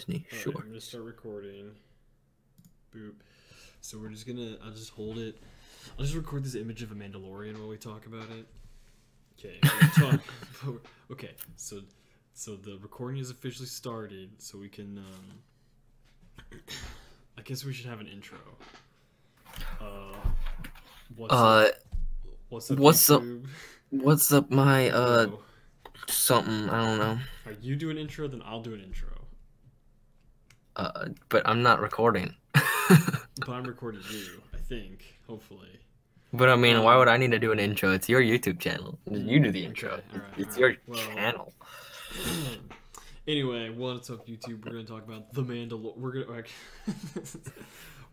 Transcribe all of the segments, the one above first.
Disney. All Sure. right, I'm gonna start recording. Boop. So we're just gonna. I'll just hold it. I'll just record this image of a Mandalorian while we talk about it. Okay. Okay. So the recording is officially started. So we can. I guess we should have an intro. What's up? What's up? What's up? YouTube? What's up, my Bro, something? I don't know. you do an intro, then I'll do an intro. But I'm not recording. But I'm recording you. I think. Hopefully. But I mean, why would I need to do an intro? It's your YouTube channel. You do the intro. Okay, all right, It's all your right. Well, channel. Anyway, what's up, YouTube? We're gonna talk about the Mandalorian. We're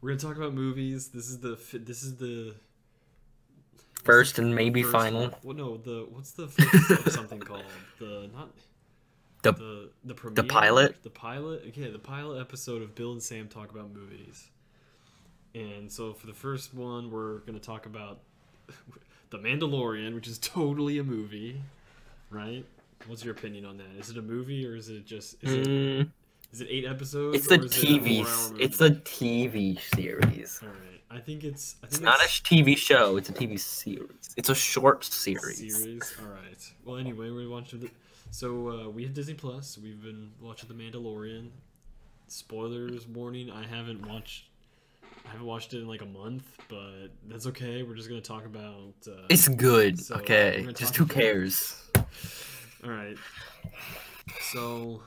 gonna talk about movies. This is the First and maybe final. Well, no, what's the first of something called the premiere? The pilot. The pilot. Okay, the pilot episode of Bill and Sam talk about movies. And so for the first one, we're gonna talk about the Mandalorian, which is totally a movie, right? What's your opinion on that? Is it a movie or is it just is it 8 episodes? It's a or is TV. It a 4-hour movie? It's a TV series. All right. I think it's Not a TV show. It's a TV series. It's a short series. All right. Well, anyway, we're watching we have Disney Plus. We've been watching The Mandalorian. Spoilers warning. I haven't watched it in like a month, but that's okay. We're just gonna talk about. It's good. So Okay. Just who cares? All right. So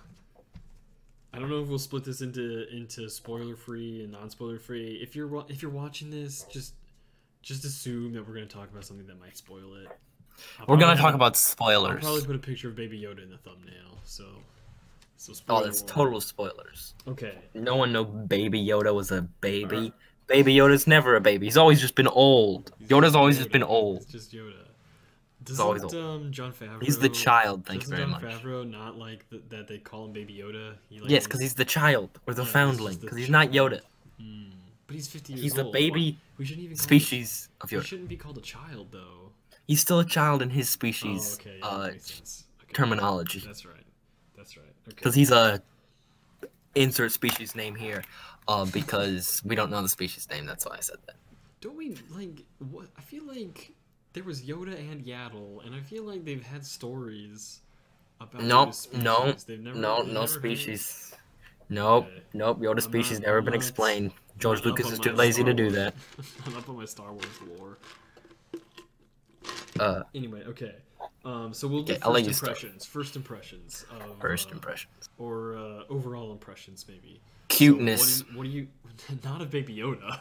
I don't know if we'll split this into spoiler free and non spoiler free. If you're watching this, just assume that we're gonna talk about something that might spoil it. We're gonna talk about I'll spoilers. probably put a picture of Baby Yoda in the thumbnail. So Oh, that's total spoilers. Okay. No one know Baby Yoda was a baby. Baby Yoda's never a baby. He's always just been old. Yoda's always just been old. It's just Yoda. He's always old. John Favreau. He's the child. Thank you very much. John Favreau not like that they call him Baby Yoda. Yes, because he's the child or the foundling. Because he's not Yoda. But he's 50 years old. He's the baby We shouldn't even species of He Yoda. shouldn't be called a child though. He's still a child in his species Okay, yeah, that makes sense. Okay. terminology. That's right. Okay. Because he's a insert species name here. Because we don't know the species name. That's why I said that. Don't we what? I feel like there was Yoda and Yaddle, and I feel like they've had stories about Nope. Yoda's species. No. They've never, No. they've No never species. Had... Nope. Okay. Nope. Yoda species never been explained. George I'm Lucas up is on too my lazy Star to do Wars. that. I'm up on my Star Wars lore. Anyway, okay. So we'll do I'll let first you impressions. First impressions of First impressions. or overall impressions, maybe. Cuteness. So what do you? Not of Baby Yoda.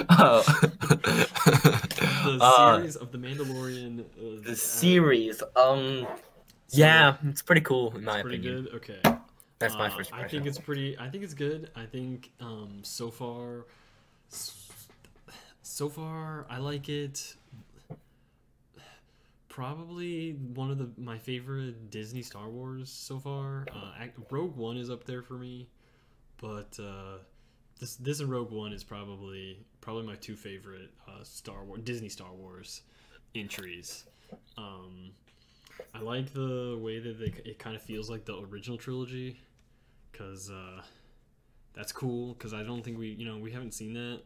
Oh. The series of the Mandalorian. The series. Yeah, it's pretty cool in my pretty opinion. good. Okay. That's my first I impression. think it's pretty. I think it's good. I think so far I like it. Probably one of my favorite Disney Star Wars so far. Rogue One is up there for me, but this and Rogue One is probably my two favorite Disney Star Wars entries. I like the way that it kind of feels like the original trilogy, because that's cool. Because I don't think we haven't seen that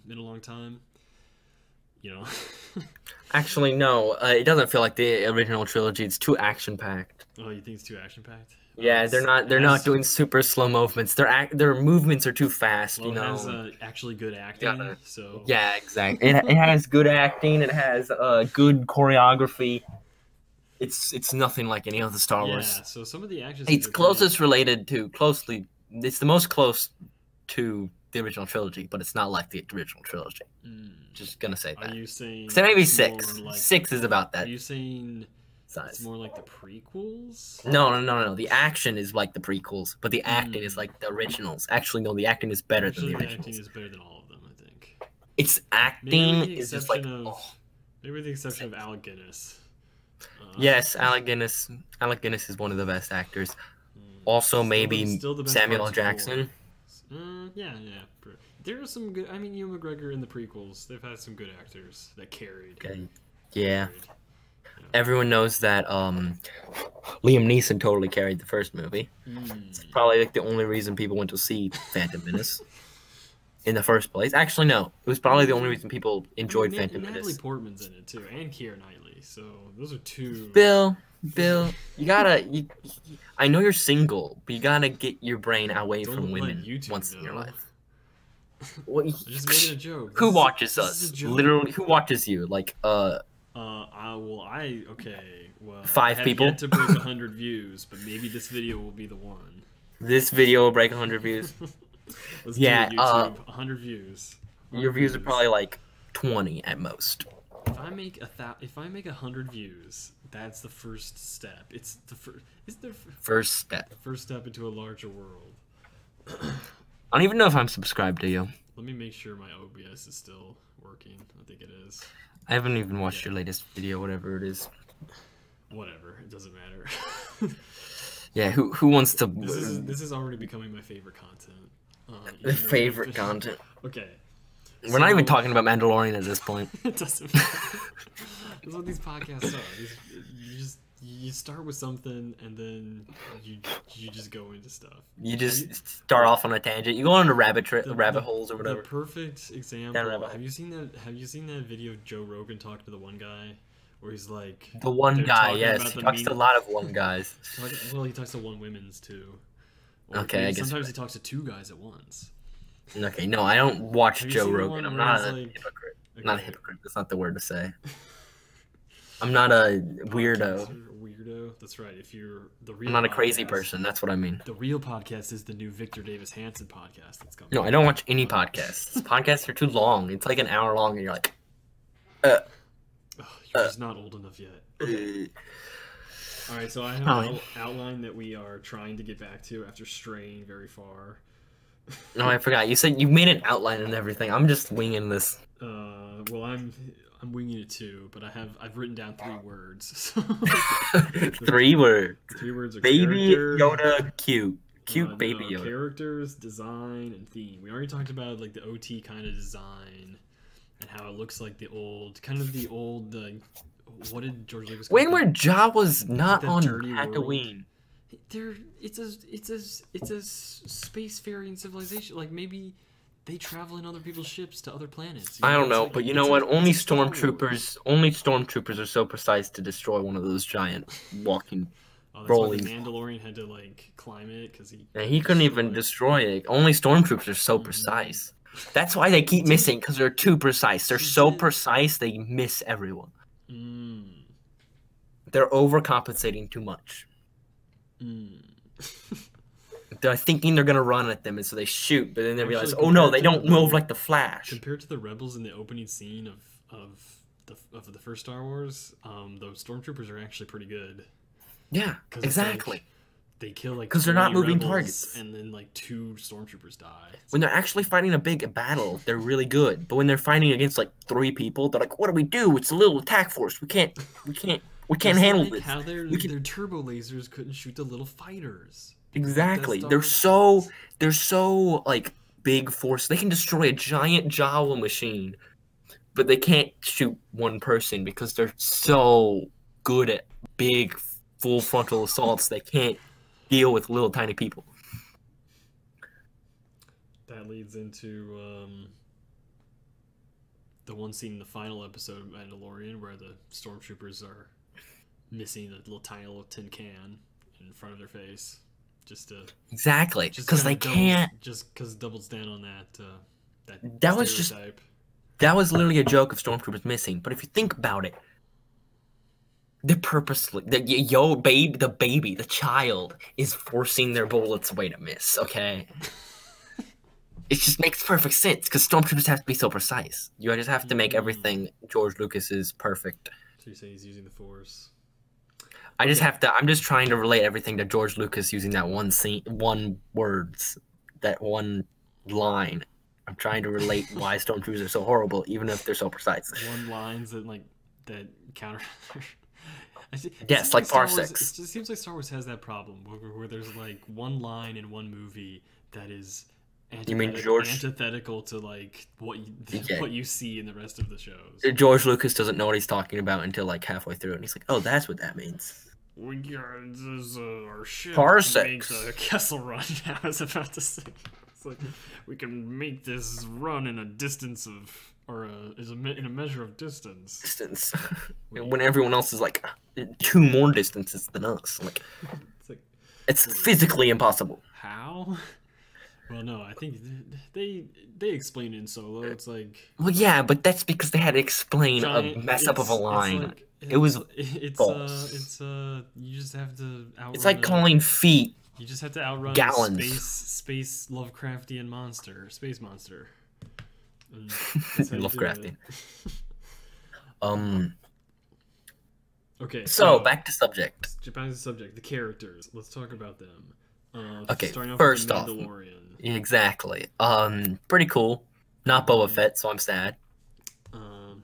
in a long time. Actually, no. It doesn't feel like the original trilogy. It's too action packed. Oh, you think it's too action packed? Yeah, they're not doing super slow movements. Their movements are too fast. Well, it has actually good acting. Yeah. So Yeah, exactly. It has good acting. It has good choreography. It's nothing like any other Star Wars. Yeah. So some of the action. It's closely. It's the most close to the original trilogy, but it's not like the original trilogy. Just gonna say that. Are you saying? So maybe it's 6. more like, 6 is about that Are you saying size. it's more like the prequels? No. The action is like the prequels, but the acting is like the originals. Actually, no. The acting is better than the originals. Acting is better than all of them, I think. Its acting is just like maybe with the exception of Alec Guinness. Yes, Alec Guinness. Alec Guinness is one of the best actors. Also, maybe still the best Samuel L. parts Jackson. Yeah. There are some good. I mean, Ewan McGregor in the prequels. They've had some good actors that carried. Okay. Yeah. Everyone knows that Liam Neeson totally carried the first movie. It's probably like the only reason people went to see Phantom Menace in the first place. Actually, no. It was probably the only reason people enjoyed Phantom Natalie Menace. Portman's in it too, and Keira Knightley. So those are two. Bill, you gotta. I know you're single, but you gotta get your brain away from women once in your life. I'm just making a joke. Who watches us? Literally, who watches you? Like, Well, 5 people. I have yet to break 100 views, but maybe this video will be the one. This video will break 100 views. Let's do it, YouTube. 100 views. 100 your views are probably like 20 at most. If I make 100 views, that's the first step. It's the first step. First step into a larger world. I don't even know if I'm subscribed to you. Let me make sure my OBS is still working. I think it is. I haven't even watched your latest video, whatever it is. Whatever, it doesn't matter. Yeah, who wants to? This is already becoming my favorite content. Favorite content. Okay. We're not even talking about Mandalorian at this point. It doesn't matter. That's what these podcasts are. You start with something and then you just go into stuff. You just start off on a tangent. You go on rabbit holes or whatever. The perfect example. Have you seen that video of Joe Rogan talking to the one guy, where he's like the one guy? Yes, he talks to a lot of one guys. Well, he talks to one women's too. Okay, I guess sometimes he talks to 2 guys at once. Okay, no, I don't watch Joe Rogan. I'm not a hypocrite. Okay. Not a hypocrite. That's not the word to say. I'm not a weirdo. Weirdo. That's right. If you're the real, I'm not a crazy person. That's what I mean. The real podcast is the new Victor Davis Hanson podcast that's coming. No, I don't watch any podcasts. Podcasts are too long. It's like an hour long, and you're like, you're just not old enough yet. All right, so I have an outline that we are trying to get back to after straying very far. No, I forgot. You said you made an outline and everything. I'm just winging this. Well, I'm winging it too, but I've written down 3 words. So 3 words. 3 words are baby character, Yoda, cute baby Yoda. Characters, design, and theme. We already talked about like the OT kind of design and how it looks like the old. What did George Lucas? Where Jawa's not on Tatooine. It's a spacefaring civilization. Like maybe they travel in other people's ships to other planets. I don't know, but you know what? Only stormtroopers are so precise to destroy one of those giant walking, rolling. Why the Mandalorian had to like climb it because he couldn't even destroy it. Only stormtroopers are so precise. That's why they keep missing, because they're too precise. They're so precise they miss everyone. They're overcompensating too much. They're thinking they're gonna run at them, and so they shoot, but then they realize, oh no, they don't move like the Flash. Compared to the rebels in the opening scene of the first Star Wars, those stormtroopers are actually pretty good. Yeah, exactly. They kill like because they're not moving targets, and then like 2 stormtroopers die. When they're actually fighting a big battle, they're really good. But when they're fighting against like 3 people, they're like, "What do we do? It's a little attack force. We can't handle this." How their turbo lasers couldn't shoot the little fighters. Exactly. They're so like big force. They can destroy a giant Jawa machine, but they can't shoot one person because they're so good at big full frontal assaults. They can't deal with little tiny people. That leads into the one scene in the final episode of Mandalorian where the stormtroopers are missing a tiny little tin can in front of their face. Exactly, because they can't. Just because it doubles down on that stereotype. That was literally a joke of stormtroopers missing. But if you think about it, they're purposely the child is forcing their bullets away to miss. Okay, it just makes perfect sense because stormtroopers have to be so precise. You just have to make everything George Lucas is perfect. So you say he's using the Force. I'm just trying to relate everything to George Lucas using that one line. I'm trying to relate why stormtroopers are so horrible, even if they're so precise. One lines that counter. Yes, like parsecs. It seems like Star Wars has that problem where there's like one line in one movie that is You mean George? antithetical to like what Yeah. what you see in the rest of the shows. George Lucas doesn't know what he's talking about until like halfway through, and he's like, "Oh, that's what that means." We got this, our ship can make Parsecs. the Kessel Run. I was about to say, it's like we can make this run in a distance of, or in a measure of distance. Distance. When everyone else is like 2 more distances than us, like It's like, it's physically impossible. how? Well, no, I think they explain it in Solo. It's like, Well, yeah, but that's because they had to explain giant, a mess up of a line. Like, It was it's false. you just have to outrun. It's like calling feet You just have to outrun gallons. a space Lovecraftian monster, space monster. And that's how you do Lovecraftian. it. Okay. So back to subject. Back to subject. The characters. Let's talk about them. Okay, Starting off first with off, the Mandalorian. Exactly. Pretty cool. Not Boba Fett, so I'm sad.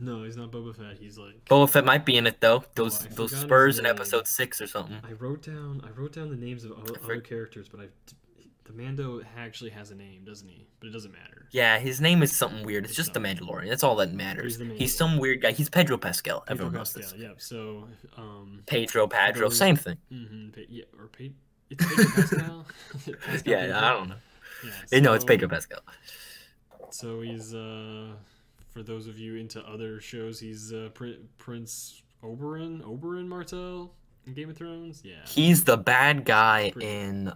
No, he's not Boba Fett. He's like Boba Fett might be in it though. Those forgot his spurs in name. episode 6 or something. I wrote down the names of other characters, but the Mando actually has a name, doesn't he? But it doesn't matter. Yeah, his name is something weird. It's just the Mandalorian. That's all that matters. He's some weird guy. He's Pedro Pascal. Everyone knows this. Yeah. So Pedro, same thing. Yeah, or it's Pedro Pascal. Yeah, I don't know. Yeah, No, it's Pedro Pascal. So he's for those of you into other shows, he's Prince Oberyn Martell in Game of Thrones. Yeah. He's the bad guy in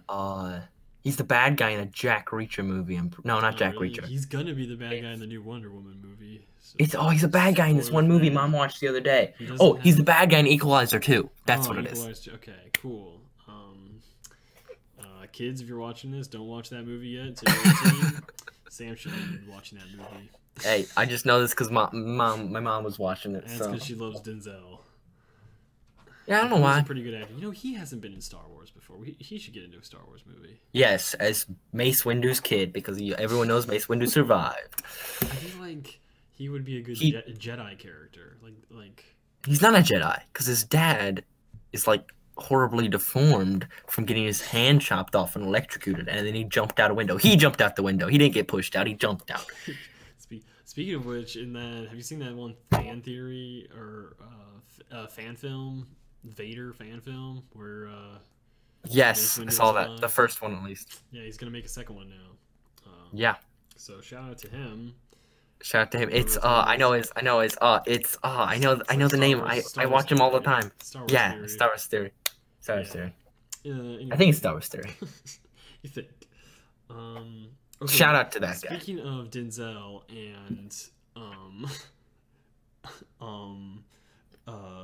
He's the bad guy in a Jack Reacher movie. No, not Jack Reacher. He's gonna be the bad guy in the new Wonder Woman movie. So He's a bad guy in this one movie Mom watched the other day. He's the bad guy in Equalizer 2. That's what it is. Okay, cool. Kids, if you're watching this, don't watch that movie yet. Until you're 18. Sam should have been watching that movie. Hey, I just know this because my mom was watching it. And that's because she loves Denzel. Yeah, I don't know why. He's a pretty good actor. You know, he hasn't been in Star Wars before. He should get into a Star Wars movie. Yes, as Mace Windu's kid, because everyone knows Mace Windu survived. I feel like he would be a good Jedi character. Like he's not a Jedi because his dad is like horribly deformed from getting his hand chopped off and electrocuted, and then he jumped out a window. He jumped out the window. He didn't get pushed out. He jumped out. Speaking of which, have you seen that one fan theory or fan film, Vader fan film, where yes, I saw that. The first one at least. Yeah, he's gonna make a second one now. Yeah. So shout out to him. It's I know the name. I watch him all the time. Star Wars Theory. Star Wars Theory. Anyway. I think it's Star Wars Theory. You think? Okay. Shout out to that guy. Speaking of Denzel and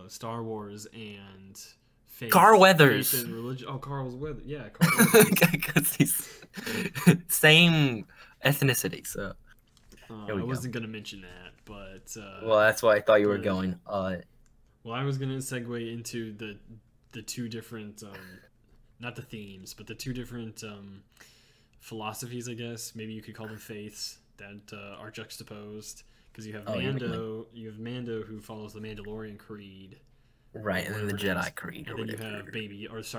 Star Wars and faith, Carl Weathers. Faith and religion. Oh, Carl's Weathers. Yeah, Carl Weathers. Because he's same ethnicity. So I wasn't gonna mention that, but well, that's why I thought you were going. Well, I was gonna segue into the two different not the themes, but the two different philosophies, I guess. Maybe you could call them faiths that are juxtaposed, because you have Mando. You have Mando who follows the Mandalorian creed, right, and then the Jedi creed, and then you have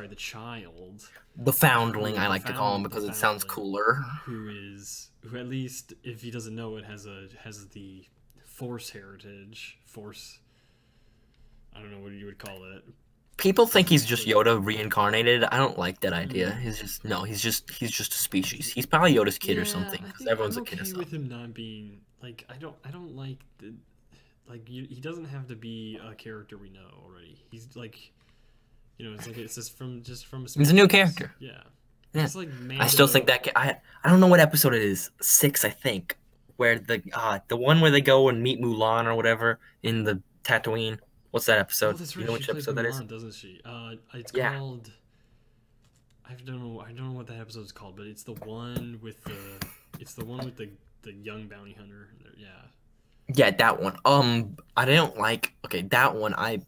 the child, the foundling. I like to call him because it sounds cooler. Who at least, if he doesn't know it, has the Force heritage. Force. I don't know what you would call it. People think he's just Yoda reincarnated. I don't like that idea. He's just a species. He's probably Yoda's kid or something. Because everyone's a kid or something. With him not being like, I don't like the, like he doesn't have to be a character we know already. He's like, it's just from he's a new character. Yeah. Yeah. It's like I still think that I don't know what episode it is. 6, I think, where the one where they go and meet Mulan or whatever in the Tatooine. What's that episode? That's right. You know which episode that is? Doesn't she? It's called. I don't know what that episode is called, but it's the one with the young bounty hunter. Yeah. Yeah, that one. I don't like. Okay, that one. I'm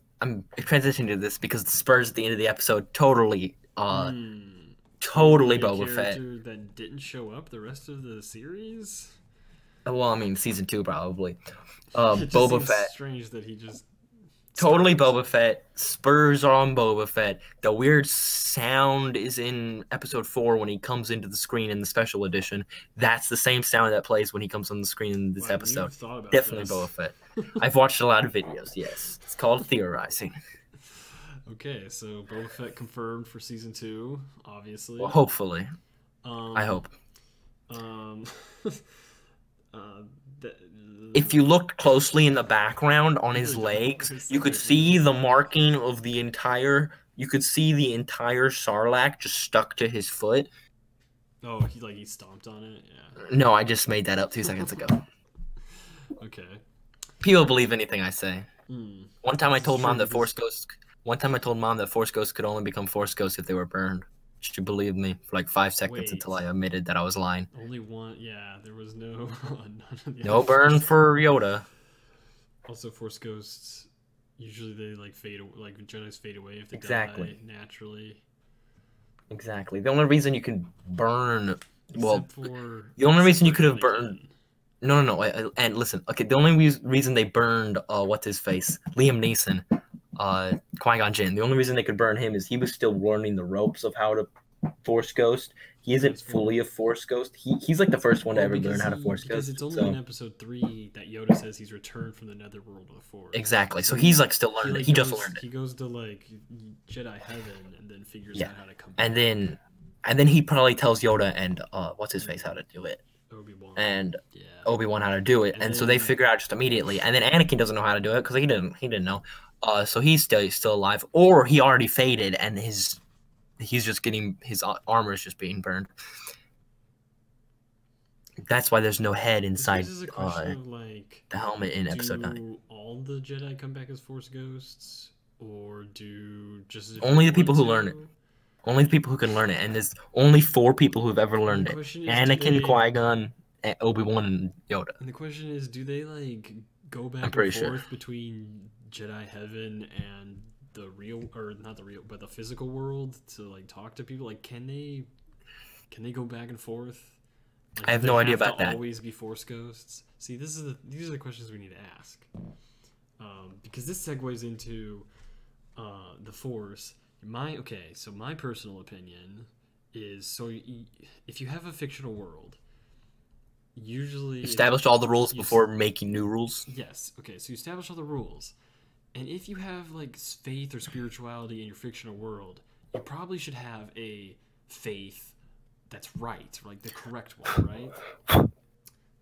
transitioning to this because the Spurs at the end of the episode totally Boba Fett. That didn't show up the rest of the series. Well, I mean, season 2 probably. It just Boba seems Fett. Strange that he just Totally Stars. Boba Fett. Spurs are on Boba Fett. The weird sound is in episode 4 when he comes into the screen in the special edition. That's the same sound that plays when he comes on the screen in this Wow, episode. you've thought about Definitely this. Boba Fett. I've watched a lot of videos, yes. It's called theorizing. Okay, so Boba Fett confirmed for season 2, obviously. Well, hopefully. Um, I hope. Um, th- If you looked closely in the background on his legs, you could see the marking of the entire. You could see the entire Sarlacc just stuck to his foot. Oh, he stomped on it. Yeah. No, I just made that up 2 seconds ago. Okay. People believe anything I say. Mm. One time I This is told mom true that Force Ghosts. One time I told mom that Force Ghosts could only become Force Ghosts if they were burned. She believed me for like 5 seconds Wait. until I admitted that I was lying. Only one. Yeah, there was no. None of the No other burn Force- for Yoda. Also, Force ghosts usually they like fade. Like Jedi's fade away if they Exactly. die naturally. Exactly. The only reason you can burn. Well, Except for, the only reason you except could have for burned. Anakin. No. And listen, okay, the only reason they burned, what's his face? Liam Neeson, Qui-Gon Jinn. The only reason they could burn him is he was still learning the ropes of how to Force Ghost. He isn't fully a Force Ghost. He's like the first one to ever learn how to Force Because Ghost. it's only So in episode 3 that Yoda says he's returned from the netherworld of the Force. exactly. So he's like still learning it. He just learned it. He goes to like Jedi heaven and then figures Yeah. out how to come back. And then he probably tells Yoda and what's his face how to do it. Obi-Wan. And Yeah. Obi-Wan how to do it. And so they then- figure out just immediately. And then Anakin doesn't know how to do it because he didn't know. So he's still alive, or he already faded and he's just getting his armor is just being burned. That's why there's no head inside This is a question of like the helmet in episode 9. do all the Jedi come back as Force ghosts, or do just Only the people who want learn to? it. Only the people who can learn it, and there's only 4 people who've ever learned The it: question is, Anakin, do they- Qui-Gon, Obi-Wan, and Yoda. And the question is, do they like go back I'm and pretty forth sure. between Jedi heaven and the real, or not the real, but the physical world to like talk to people? Like, can they go back and forth? Like, I have do no they idea to about that. Always be Force ghosts. See, these are the questions we need to ask, because this segues into the Force. My personal opinion is if you have a fictional world, usually Establish all the rules you- before making new rules. Yes. Okay. So you establish all the rules, and if you have like faith or spirituality in your fictional world, you probably should have a faith that's right, like the correct one, right?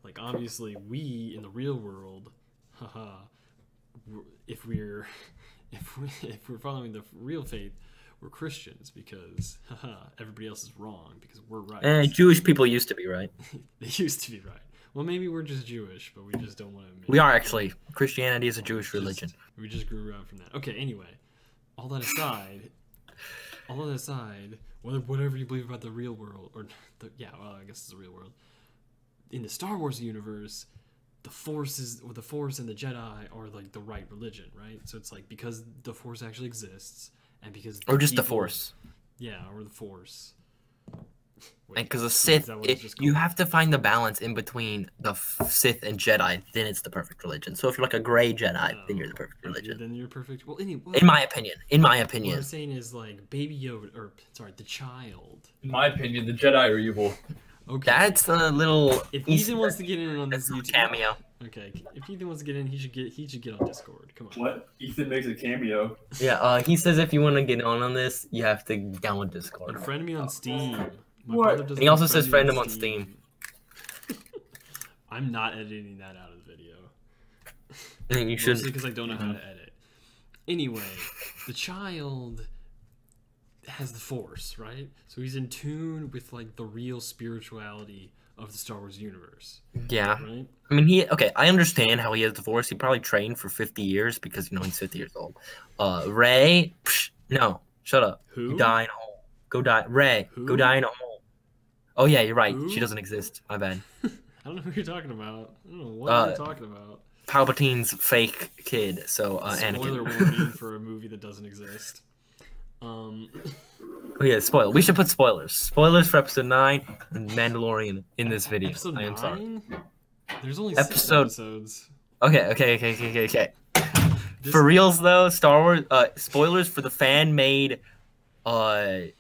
Like obviously, we in the real world, if we're following the real faith, we're Christians because everybody else is wrong because we're right. Jewish people used to be right. They used to be right. Well, maybe we're just Jewish, but we just don't want to admit We it. are actually. Christianity is a Jewish religion. We just grew up from that. Okay, anyway, all that aside, whatever you believe about the real world, or I guess it's the real world. In the Star Wars universe, the Force and the Jedi are like the right religion, right? So it's like because the Force actually exists, and because Or just the people- Force. yeah, or the Force. Wait, Because the is Sith, that what it's just you called? have to find the balance in between the Sith and Jedi, then it's the perfect religion. So if you're like a gray Jedi, then you're the perfect religion. Then you're perfect. Well, anyway, In my opinion. what I'm saying is like Baby Yoda, or sorry, the child. In my opinion, the Jedi are evil. Okay. That's a little If Easter Ethan wants to get in on this egg YouTube cameo. okay. If Ethan wants to get in, he should get on Discord. Come on. What? Ethan makes a cameo. Yeah, he says if you want to get on this, you have to download Discord. And friend me on Steam. My What? brother doesn't He also friend says me friend him on Steam. I'm not editing that out of the video. And you should. Mostly because I don't know how to edit. Anyway, the child has the Force, right? So he's in tune with like the real spirituality of the Star Wars universe, Yeah. right? I mean, I understand how he has the Force. He probably trained for 50 years because, he's 50 years old. Rey, no, shut up. Who? You die in a hole. Go die. Rey, Who? go die in a hole. Oh, yeah, you're right. Who? She doesn't exist. My bad. I don't know who you're talking about. I don't know what you're talking about. Palpatine's fake kid, so Spoiler Anakin. warning for a movie that doesn't exist. Oh, yeah, spoiler. We should put spoilers. Spoilers for episode 9 and Mandalorian in this video. Episode I am sorry. 9? There's only Episode- 6 episodes. Okay. For reals though, Star Wars spoilers for the fan-made Rise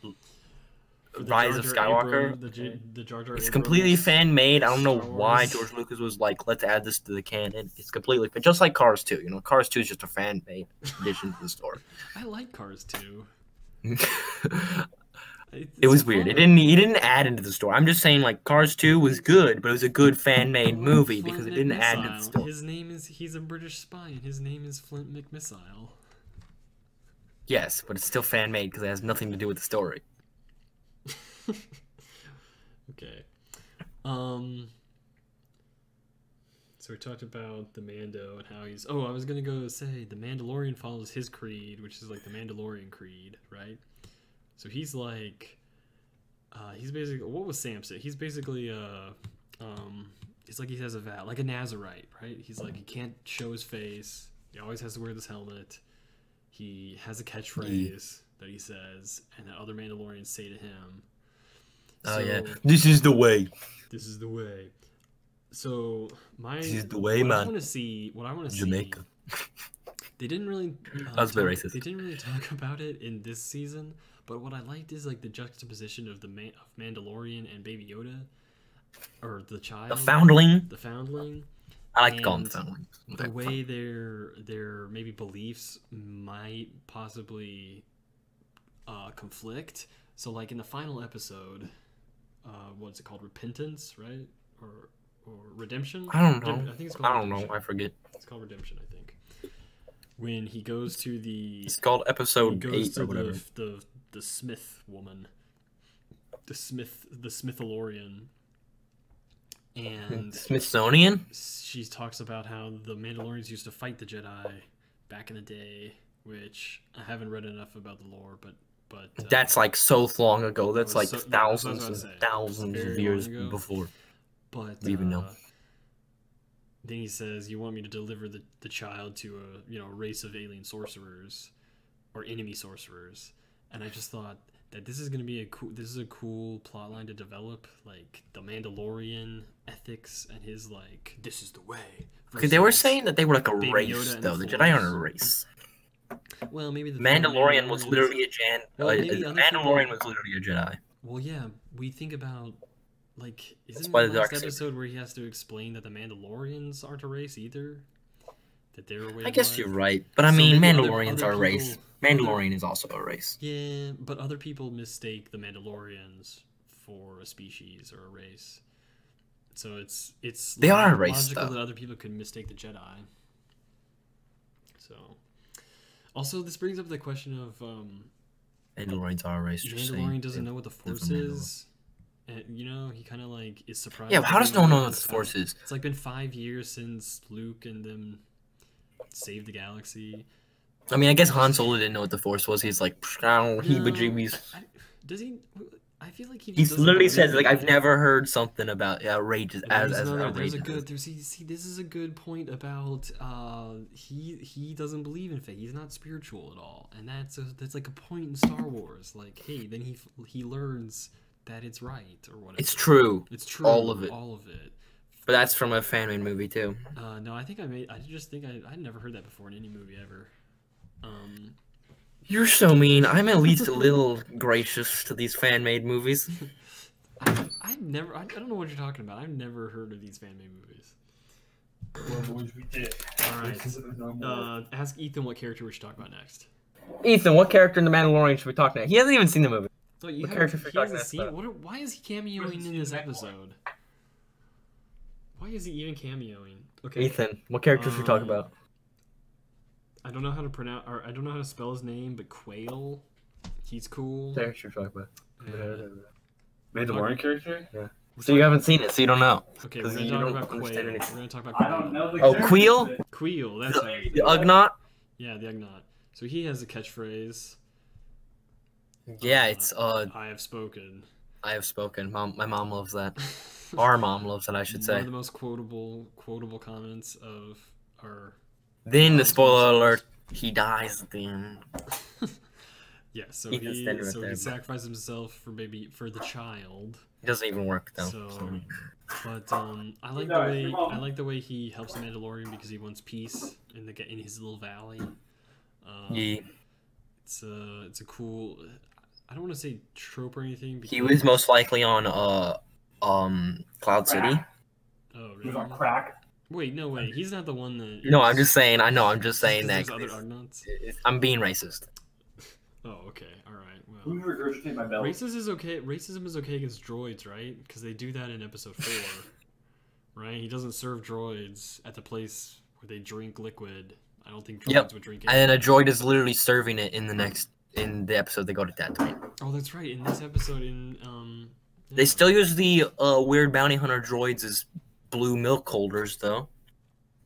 of Skywalker. The Jar Jar It's Abrams completely fan-made. I don't know Star why Wars. George Lucas was like, let's add this to the canon. It's completely, but just like Cars 2, Cars 2 is just a fan-made addition to the story. I like Cars 2. It was weird. He didn't add into the story. I'm just saying, like, Cars 2 was good, but it was a good fan-made movie because it didn't add into the story. He's a British spy, and his name is Flint McMissile. Yes, but it's still fan-made because it has nothing to do with the story. Okay. So we talked about the Mando and how he's... Oh, I was going to go say the Mandalorian follows his creed, which is like the Mandalorian creed, right? So he's like... he's basically... What was Sam say? He's basically... it's like he has a vow, like a Nazarite, right? He's like, he can't show his face. He always has to wear this helmet. He has a catchphrase that he says, and that other Mandalorians say to him. Oh, yeah. This is the way. This is the way. So, this is the way, man. What I want to see... Jamaica. They didn't really... That's a bit racist. They didn't really talk about it in this season, but what I liked is like the juxtaposition of of Mandalorian and Baby Yoda, or the child. The foundling. The foundling. I like to call him the foundling. The way their maybe beliefs might possibly conflict. So like in the final episode, what's it called? Repentance, right? Or Redemption? I don't know. I think it's called Redemption. I forget. It's called Redemption, I think. When he goes to the... It's called episode 8 or whatever. The Smith woman. The Smithalorian. And... Smithsonian? She talks about how the Mandalorians used to fight the Jedi back in the day, which I haven't read enough about the lore, but that's like so long ago. That's like thousands and say. thousands of years before. But we even know. Then he says, "You want me to deliver the child to a race of alien sorcerers, or enemy sorcerers?" And I just thought that this is going to be a cool plotline to develop, like the Mandalorian ethics and his like, this is the way. Because they were saying that they were like a race, though. The Jedi aren't a race. Well, maybe the Mandalorian was literally Mandalorian was literally a Jedi. Well, yeah, we think about like, isn't the the last episode where he has to explain that the Mandalorians aren't a race either? That they're a way. I guess you're right, but I mean, Mandalorians are a race. Mandalorian is also a race. Yeah, but other people mistake the Mandalorians for a species or a race. So it's they are a race, logical though. That other people could mistake the Jedi. So, also this brings up the question of Mandalorians are a race. Mandalorian doesn't know what the Force is. And, he kind of like is surprised. Yeah, how does no one know what the Force is? It's like been 5 years since Luke and them saved the galaxy. I mean, I guess Han Solo didn't know what the Force was. He's like, I don't know, heebie-jeebies. Does he? I feel like he literally says, like, I've never heard something about outrageous outrageous. See, this is a good point about he doesn't believe in fate. He's not spiritual at all, and that's like a point in Star Wars. Like, hey, then he learns that it's right or whatever. It's true. It's true. All of it. But that's from a fan-made movie too. No, I just think I'd never heard that before in any movie ever. You're so mean. I'm at least a little gracious to these fan-made movies. I don't know what you're talking about. I've never heard of these fan-made movies. Well, boys, we did. Alright. Ask Ethan what character we should talk about next. Ethan, what character in The Mandalorian should we talk about? He hasn't even seen the movie. So he hasn't seen it? Why is he cameoing in this episode? Why is he even cameoing? Okay. Ethan, what character should we talk about? I don't know how to pronounce, or I don't know how to spell his name, but Quail, he's cool. Character should we talk about? Mandalorian character? Yeah. So you haven't seen it, so you don't know. Okay, we're gonna talk about Quail. We're gonna talk about I don't know the Queel? Queel, that's right. The Ugnaught? Yeah, the Ugnaught. So he has a catchphrase. Yeah, it's I have spoken. I have spoken. My mom loves that. Our mom loves it, I should say. One of the most quotable comments of our... Then the spoiler alert, he dies at the end. Yeah, so Ethan he Stender right there, but- sacrificed himself for the child. It doesn't even work though. So, but I like the way he helps the Mandalorian because he wants peace in his little valley. Yeah. It's a cool. I don't want to say trope or anything. He was most likely on Cloud City. Oh, He was on really? crack. Wait, no way. He's not the one that. No, I'm just saying. I know. I'm just saying There's that. other Ugnaughts. I'm being racist. Oh, okay. All right. Who Well, regurgitate my belt? racism is okay. Racism is okay against droids, right? Because they do that in episode 4, right? He doesn't serve droids at the place where they drink liquid. I don't think droids would drink it. And then a droid is literally serving it in the episode they go to Tatooine. Oh, that's right. In this episode, They still use the weird bounty hunter droids as blue milk holders, though.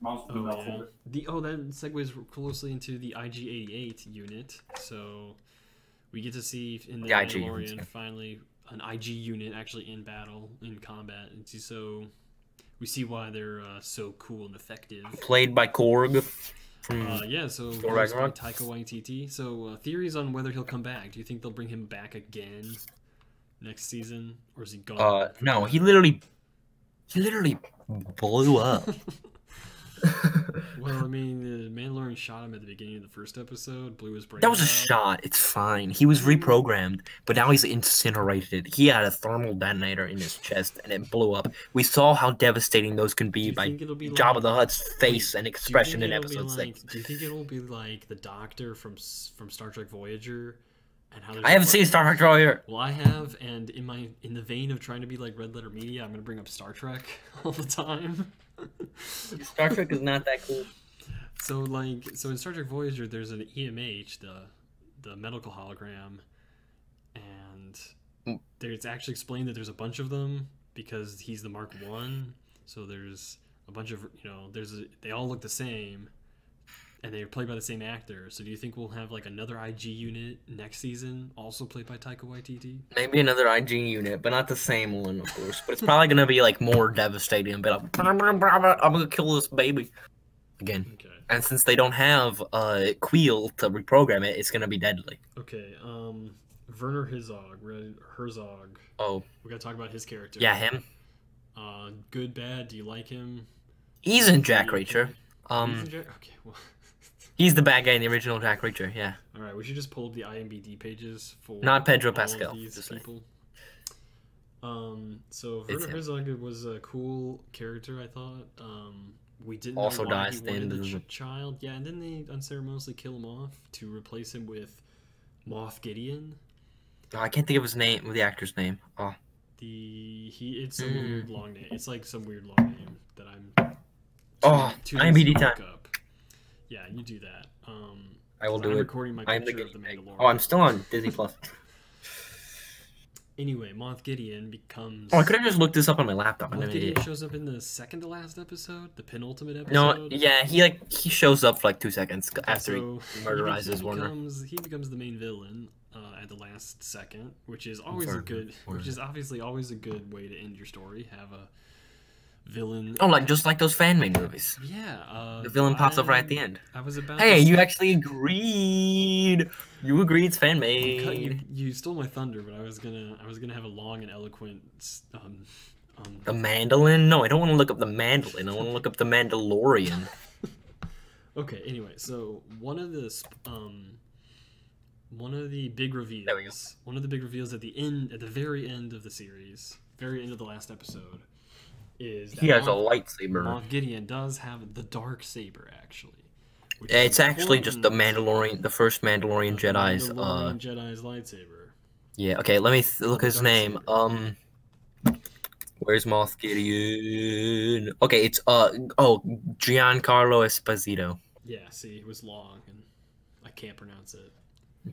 Monster Oh, mouth yeah. holder. That segues closely into the IG-88 unit. So we get to see in the IG Mandalorian unit, yeah. finally an IG unit actually in battle, in combat. And so we see why they're so cool and effective. Played by Korg. Yeah, so Thor voiced by Ragnarok? Taika Waititi. So theories on whether he'll come back. Do you think they'll bring him back again next season, or is he gone? No, he literally blew up. Well, I mean, the Mandalorian shot him at the beginning of the first episode, blew his brain That was a out. shot. It's fine. He was reprogrammed, but now he's incinerated. He had a thermal detonator in his chest, and it blew up. We saw how devastating those can Do be you by think it'll be Jabba like, the Hutt's face and do you expression think in it'll be episode like, 6. Do you think it'll be like the Doctor from Star Trek Voyager? And how I haven't seen Star Trek Troyer. Well, I have, and in the vein of trying to be like Red Letter Media, I'm gonna bring up Star Trek all the time. Star Trek is not that cool. So in Star Trek Voyager, there's an EMH, the medical hologram, and it's actually explained that there's a bunch of them because he's the Mark 1. So there's a bunch of they all look the same, and they're played by the same actor. So do you think we'll have like another IG unit next season, also played by Taika Waititi? Maybe another IG unit, but not the same one, of course. But it's probably gonna be like more devastating. But I'm gonna kill this baby again. Okay. And since they don't have Queel to reprogram it, it's gonna be deadly. Okay. Werner Herzog. Oh, We gotta talk about his character. yeah, him. Good, bad. Do you like him? He's in Jack Reacher. Okay. Well. He's the bad guy in the original Jack Reacher. Yeah. All right. We should just pull up the IMDb pages for Not Pedro all Pascal, of these just saying. people. So It's Werner him. Herzog was a cool character, I thought. We didn't Also know why dies he at the wanted end the of the- child. Yeah, and then they unceremoniously kill him off to replace him with Moff Gideon. Oh, I can't think of his name, the actor's name. Oh, It's some weird long name. It's like some weird long name that I'm. too IMDb lazy to time. look up. Yeah, you do that. I will I'm do it. recording my I'm the picture of the guinea pig. Mandalorian. Oh, I'm still on Disney Plus. Anyway, Moff Gideon becomes. Oh, I could have just looked this up on my laptop. I'm Moff an Gideon idiot. shows up in the second to last episode, the penultimate episode. No, yeah, he shows up for like 2 seconds after So he murderizes he Warner. becomes the main villain at the last second, which is always Third, which is obviously always a good way to end your story. Have a villain. Oh, just like those fan-made movies. Yeah. The villain pops up right at the end. I was about. Hey, to you actually agreed. You agreed it's fan-made. You stole my thunder, but I was gonna have a long and eloquent. The mandolin? No, I don't want to look up the mandolin. I want to look up the Mandalorian. Okay. Anyway, so one of the big reveals. There we go. One of the big reveals at the very end of the series, very end of the last episode, is that He has a Moff lightsaber. Gideon does have the dark saber actually. which It's is actually just the important. Mandalorian, the first Mandalorian Jedi's. Mandalorian Jedi's lightsaber. Yeah. Okay. Let me look at his Dark name. saber. Where's Moff Gideon? Okay, it's Giancarlo Esposito. Yeah. See, it was long and I can't pronounce it.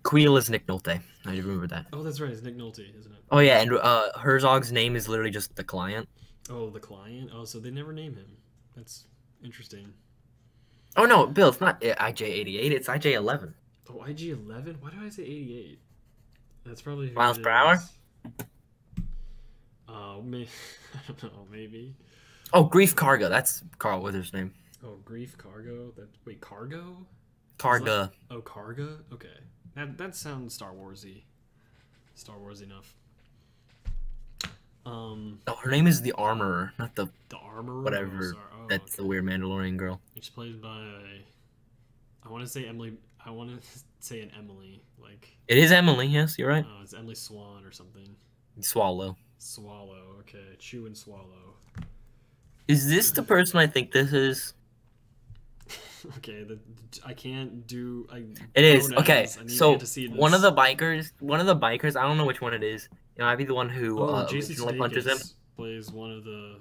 Queel is Nick Nolte. I remember that. Oh, that's right. It's Nick Nolte, isn't it? Oh yeah, and Herzog's name is literally just the client. Oh, the client. Oh, so they never name him. That's interesting. Oh no, Bill, it's not IJ88. It's IJ11. Oh, IG-11? Why did I say 88? That's probably who Miles it per hour? is. I don't know, maybe. Oh, Grief Cargo. That's Carl Withers' name. Oh, Grief Cargo? Wait, Cargo? Carga. Oh, Carga? Okay. That sounds Star Warsy. Star Wars enough. Oh, her name is the Armorer, not the Armorer. whatever. That's the weird Mandalorian girl. It's played by. I want to say Emily. I want to say an Emily. Like. It is Emily. Yes, you're right. It's Emily Swan or something. Swallow. Swallow. Okay, chew and swallow. Is this the person I think this is? Okay, I can't do. It is okay. I need So to see one of the bikers. I don't know which one it is. It might be the one who Jason originally punches him. Plays one of the.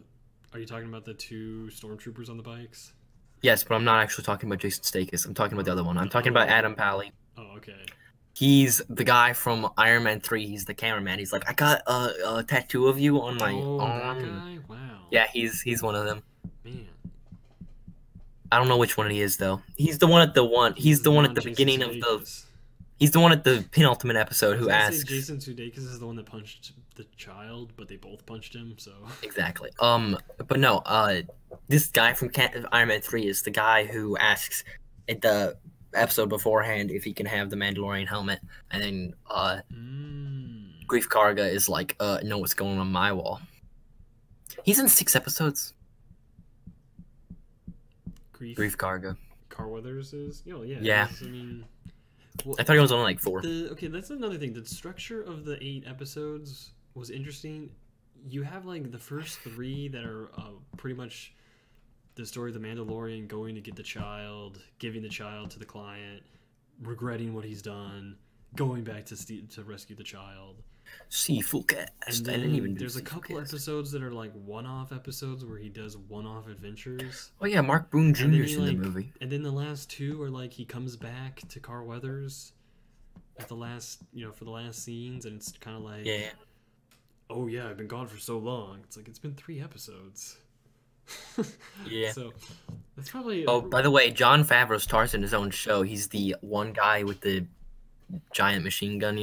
Are you talking about the two stormtroopers on the bikes? Yes, but I'm not actually talking about Jason Statham. I'm talking about the other one. I'm talking about Adam Pally. Oh, okay. He's the guy from Iron Man 3. He's the cameraman. He's like, I got a tattoo of you on my arm. That guy? Wow. Yeah, he's one of them. Man. I don't know which one he is though. He's the one at the He's the one at the beginning of the. He's the one at the penultimate episode who asks. Jason Sudeikis is the one that punched the child, but they both punched him. So. Exactly. But no. This guy from Iron Man 3 is the guy who asks at the episode beforehand if he can have the Mandalorian helmet, and then Grief Karga is like, no, what's going on my wall? He's in 6 episodes. Grief Karga. Carweathers is? Oh, yeah. Yeah. I mean, I thought he was only like 4. Okay, that's another thing. The structure of the 8 episodes was interesting. You have like the first 3 that are pretty much the story of the Mandalorian going to get the child, giving the child to the client, regretting what he's done, going back to rescue the child. See, Fullcast. And then there's a couple episodes that are like one-off episodes where he does one-off adventures. Oh yeah, Mark Boone Jr. is in the movie. And then the last 2 are like he comes back to Carweathers at the last, for the last scenes, and it's kind of like, oh yeah, I've been gone for so long. It's like it's been 3 episodes. Yeah. So that's probably. Oh, by the way, Jon Favreau stars in his own show. He's the one guy with the giant machine gun.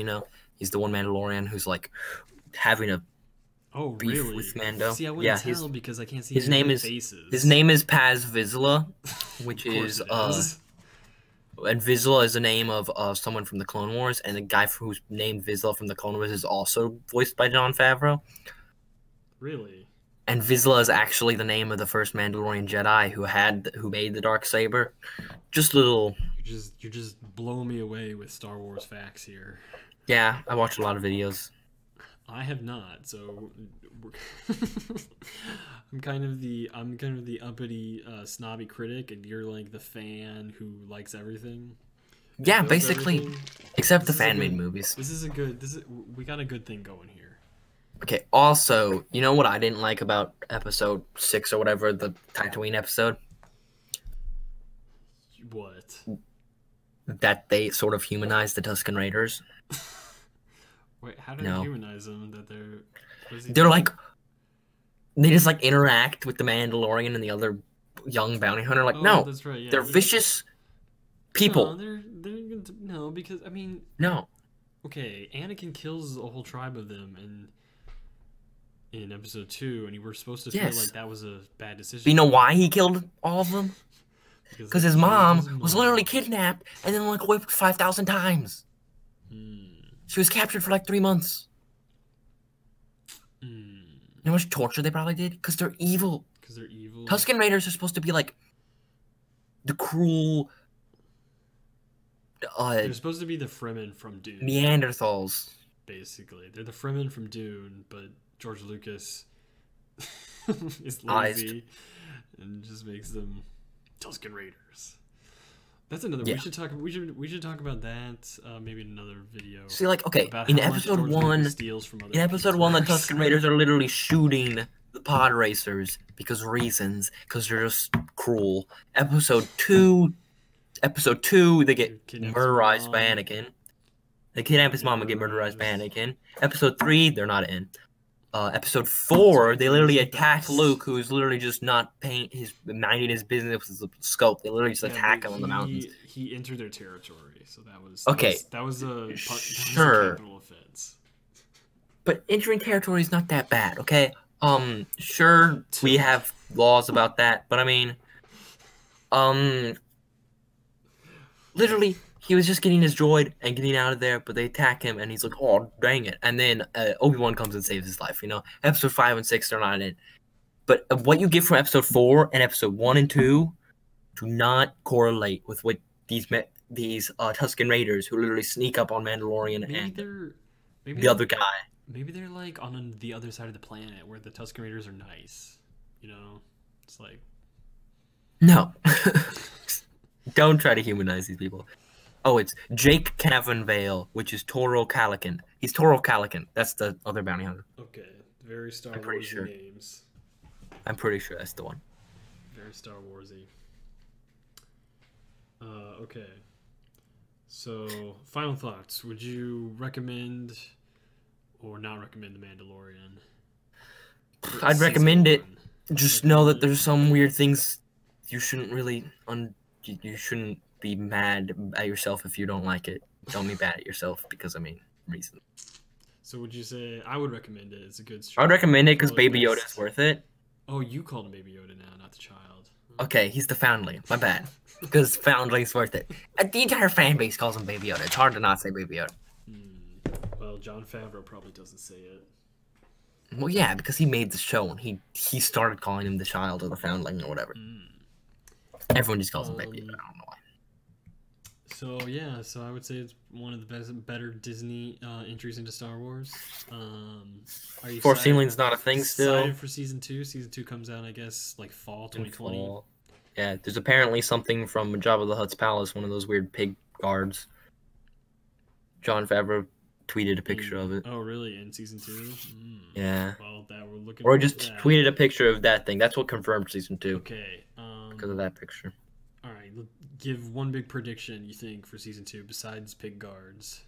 He's the one Mandalorian who's like having a beef with Mando. See, I wouldn't tell because I can't see his name is faces. His name is Paz Vizsla, which is and Vizsla is the name of someone from the Clone Wars, and the guy who's named Vizsla from the Clone Wars is also voiced by Jon Favreau. Really? And Vizsla is actually the name of the first Mandalorian Jedi who made the Darksaber. Just little. You're just blowing me away with Star Wars facts here. Yeah, I watch a lot of videos. I have not, so I'm kind of the uppity snobby critic, and you're like the fan who likes everything. Yeah, basically, except the fan-made movies. We got a good thing going here. Okay, also, you know what I didn't like about episode 6 or whatever, the Tatooine episode? What? That they sort of humanized the Tusken Raiders. Wait, how did they humanize them? That they're like, they just like interact with the Mandalorian and the other young bounty hunter. Like, no, that's right, yeah. They're vicious people. No, because I mean, no. Okay, Anakin kills a whole tribe of them, in episode 2, and you were supposed to feel like that was a bad decision. But you know why he killed all of them? Because his mom was literally kidnapped and then like whipped 5,000 times. She was captured for like 3 months. You know how much torture they probably did? Because they're evil. Tusken Raiders are supposed to be like the cruel. They're supposed to be the Fremen from Dune. Neanderthals. Basically, they're the Fremen from Dune, but George Lucas is lazy and just makes them Tusken Raiders. That's another. Yeah. We should talk about that. Maybe in another video. See, like, okay, in episode 1, the Tusken Raiders are literally shooting the pod racers because they're just cruel. Episode 2, they get murderized by Anakin. They kidnap his mom and get murderized by Anakin. Episode 3, they're not in. Episode 4, they literally attack Luke, who's literally just not minding his business with the scope. They literally just attack him on the mountains. He entered their territory, so that was a capital offense. But entering territory is not that bad, okay? Sure, we have laws about that, but I mean, literally, he was just getting his droid and getting out of there, but they attack him, and he's like, "Oh, dang it!" And then Obi-Wan comes and saves his life. You know, episode 5 and 6 they're not in, but what you get from episode 4 and episode 1 and 2 do not correlate with what these Tusken Raiders who literally sneak up on Mandalorian maybe the other guy. Maybe they're like on the other side of the planet where the Tusken Raiders are nice. You know, it's like no, don't try to humanize these people. Oh, it's Jake Cavanvale, which is Toro Calican. He's Toro Calican. That's the other bounty hunter. okay, very Star I'm pretty Wars sure. names. I'm pretty sure that's the one. Very Star Warsy. Okay. So, final thoughts. Would you recommend or not recommend The Mandalorian? I'd recommend it. Just know that there's some weird things you shouldn't really you shouldn't be mad at yourself if you don't like it. Don't be mad at yourself because reason. So would you say I would recommend it? It's a good. I would recommend it because Probably Baby Yoda best. is worth it. Oh, you called him Baby Yoda now, not the child. Okay, he's the foundling. My bad. Because foundling's worth it. The entire fan base calls him Baby Yoda. It's hard to not say Baby Yoda. Well, Jon Favreau probably doesn't say it. Well, yeah, because he made the show and he started calling him the child or the foundling or whatever. Everyone just calls him Baby Yoda. I don't know why. So yeah, so I would say it's one of the better Disney entries into Star Wars. Are you Force Ceiling's not a thing still. excited for season 2? Season 2 comes out, I guess, like fall 2020. Fall. Yeah, there's apparently something from Jabba the Hutt's palace, one of those weird pig guards. Jon Favreau tweeted a picture of it. Oh, really? In season 2? Yeah. Well, that we're looking. Or forward just to that. tweeted a picture of that thing. That's what confirmed season 2 Okay. because of that picture. All right. Give one big prediction you think for season 2 besides pig guards,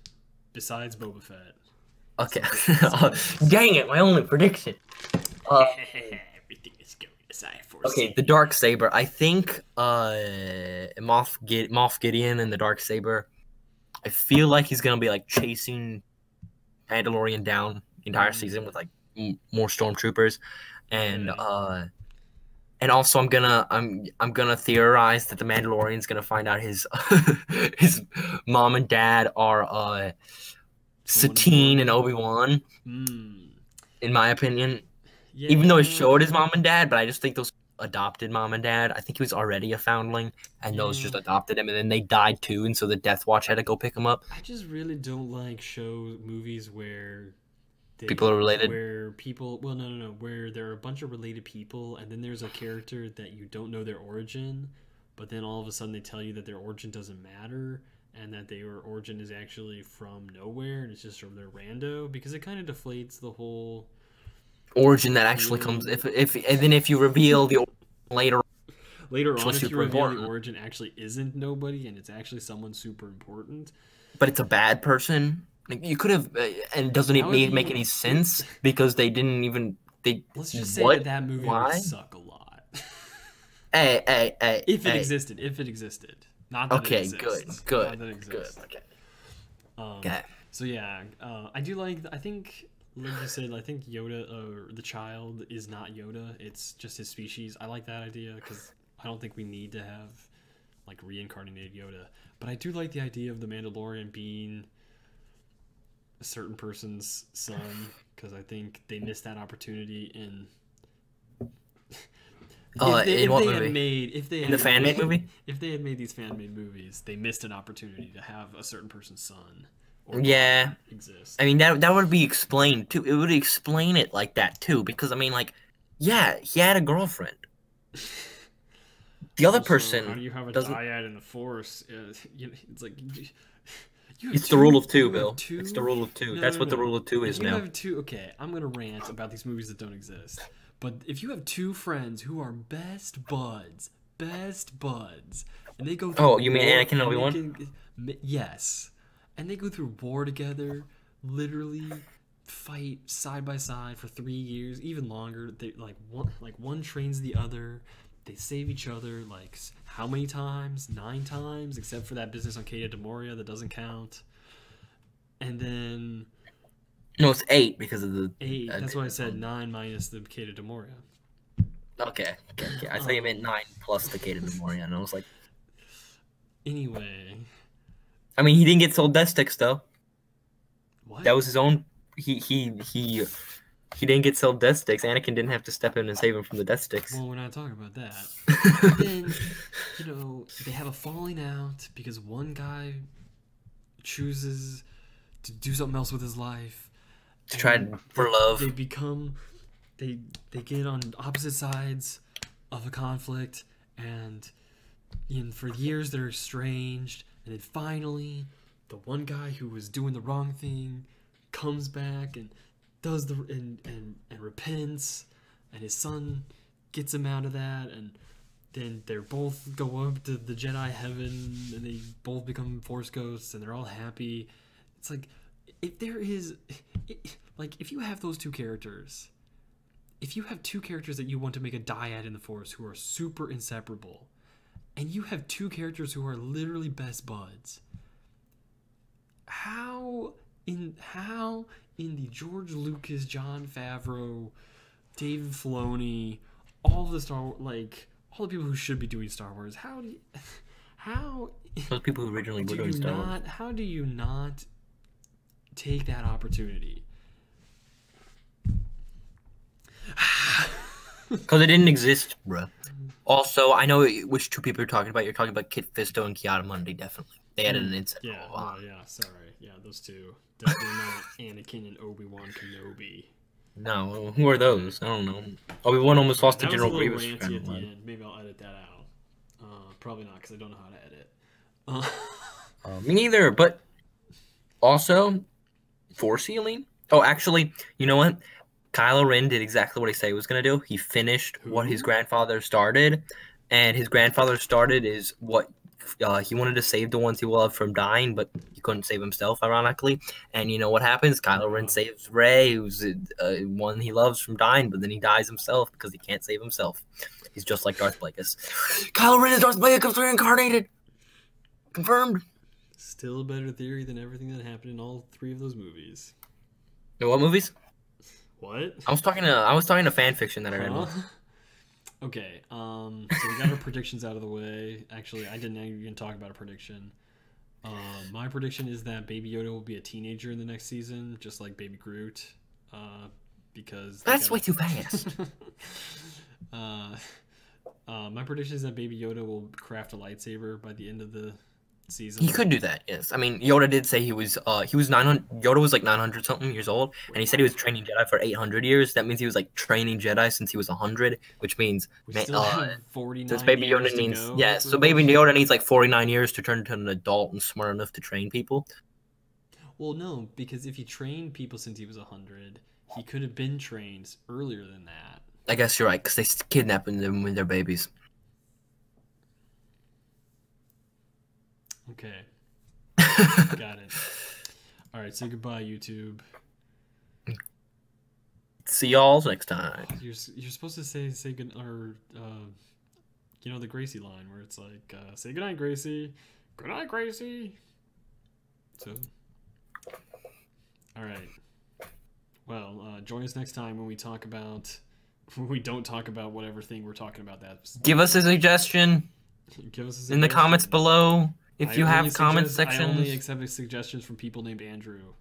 besides Boba Fett. Okay. Dang it! My only prediction. Everything is going aside for. Okay, the Dark Saber. I think Moff Gideon and the Dark Saber. I feel like he's gonna be like chasing Mandalorian down the entire season with like more stormtroopers, and also I'm gonna theorize that the Mandalorian's gonna find out his his mom and dad are Satine and Obi-Wan. In my opinion. Yeah. Even though it showed his mom and dad, but I just think those adopted mom and dad. I think he was already a foundling, and those just adopted him, and then they died too, and so the Death Watch had to go pick him up. I just really don't like movies where People are related. Where people, well, no, where there are a bunch of related people, and then there's a character that you don't know their origin, but then all of a sudden they tell you that their origin doesn't matter, and that their origin is actually from nowhere, and it's just sort of their rando, because it kind of deflates the whole origin that actually comes and then if you reveal the later on, if you reveal important. the origin actually isn't nobody and it's actually someone super important, but it's a bad person. Like you could have, and doesn't it make any sense because they didn't even let's just say that movie would suck a lot. Hey, if it existed, not that okay, it exists. good, Not that it exists. okay. Okay. So yeah, I do like. I think, like you said, I think Yoda or the child is not Yoda. It's just his species. I like that idea because I don't think we need to have like reincarnated Yoda. But I do like the idea of the Mandalorian being a certain person's son because I think they missed that opportunity in. If they had fan-made movie? If they had made these fan-made movies, they missed an opportunity to have a certain person's son. Yeah, exist. I mean that would be explained too. It would explain it like that too, because I mean, like, yeah, he had a girlfriend. The other person how do you have a dyad in the Force? It's like it's the rule of two, Bill. It's the rule of two. That's what the rule of two is now. You have two. Okay, I'm gonna rant about these movies that don't exist. But if you have two friends who are best buds, and they go through oh, you mean Anakin and Obi-Wan? Yes. And they go through war together, literally fight side by side for 3 years, even longer. They one trains the other. They save each other like how many times? 9 times, except for that business on Cato de Moria that doesn't count. And then no, it's 8 because of the 8. That's why I said 9 minus the Cato de Moria. Okay. I thought you meant 9 plus the Cato de Moria, and I was like, anyway. I mean, he didn't get sold death sticks though. What? That was his own. He didn't get sold death sticks. Anakin didn't have to step in and save him from the death sticks. Well, we're not talking about that. Then, you know, they have a falling out because one guy chooses to do something else with his life. To try for love. They become, they get on opposite sides of a conflict, and for years they're estranged, and then finally, the one guy who was doing the wrong thing comes back and does and repents, and his son gets him out of that, and then they both go up to the Jedi heaven, and they both become Force ghosts, and they're all happy. It's like, if there is, like, if you have those two characters, if you have two characters that you want to make a dyad in the Force who are super inseparable, and you have two characters who are literally best buds, how in the George Lucas, Jon Favreau, David Filoni, all the all the people who should be doing Star Wars, Those people who originally were doing Star Wars. how do you not take that opportunity? Because it didn't exist, bruh. Also, I know which two people you're talking about. You're talking about Kit Fisto and Kiara Mundi, definitely. They had an incident. Yeah, oh, yeah, sorry. Yeah, those two. Definitely not Anakin and Obi-Wan Kenobi. No, who are those? I don't know. Obi-Wan almost lost to General Grievous. That was a little ranty at the end. Maybe I'll edit that out. Probably not, because I don't know how to edit. Me neither, but also, Force healing? Oh, actually, you know what? Kylo Ren did exactly what he said he was going to do. He finished what his grandfather started, and his grandfather started is what he wanted to save the ones he loved from dying, but he couldn't save himself, ironically. And you know what happens? Kylo Ren saves Rey, who's one he loves, from dying, but then he dies himself because he can't save himself. He's just like Darth Plagueis. Kylo Ren is Darth Plagueis reincarnated. Confirmed. Still a better theory than everything that happened in all three of those movies. What movies? What? I was talking to fan fiction that I read. Okay, so we got our predictions out of the way. Actually, I didn't even talk about a prediction. My prediction is that Baby Yoda will be a teenager in the next season, just like Baby Groot. Because that's way too fast. My prediction is that Baby Yoda will craft a lightsaber by the end of the season. He could do that, yes. I mean, Yoda did say he was 900. Yoda was like 900 something years old, and he said he was training Jedi for 800 years. That means he was like training Jedi since he was 100, which means 49. So Baby Yoda needs so Baby Yoda needs like 49 years to turn into an adult and smart enough to train people. Well, no, because if he trained people since he was 100, he could have been trained earlier than that. I guess you're right, because they kidnap them when they're babies. Okay. Got it. All right, say goodbye, YouTube. See y'all next time. You're supposed to say good, or you know, the Gracie line where it's like, say goodnight, Gracie. Good night, Gracie. So, all right. Well, join us next time when we talk about, when we don't talk about whatever thing we're talking about. Give us a suggestion. Give us a suggestion in the comments below. If you have comment sections. I only accept suggestions from people named Andrew.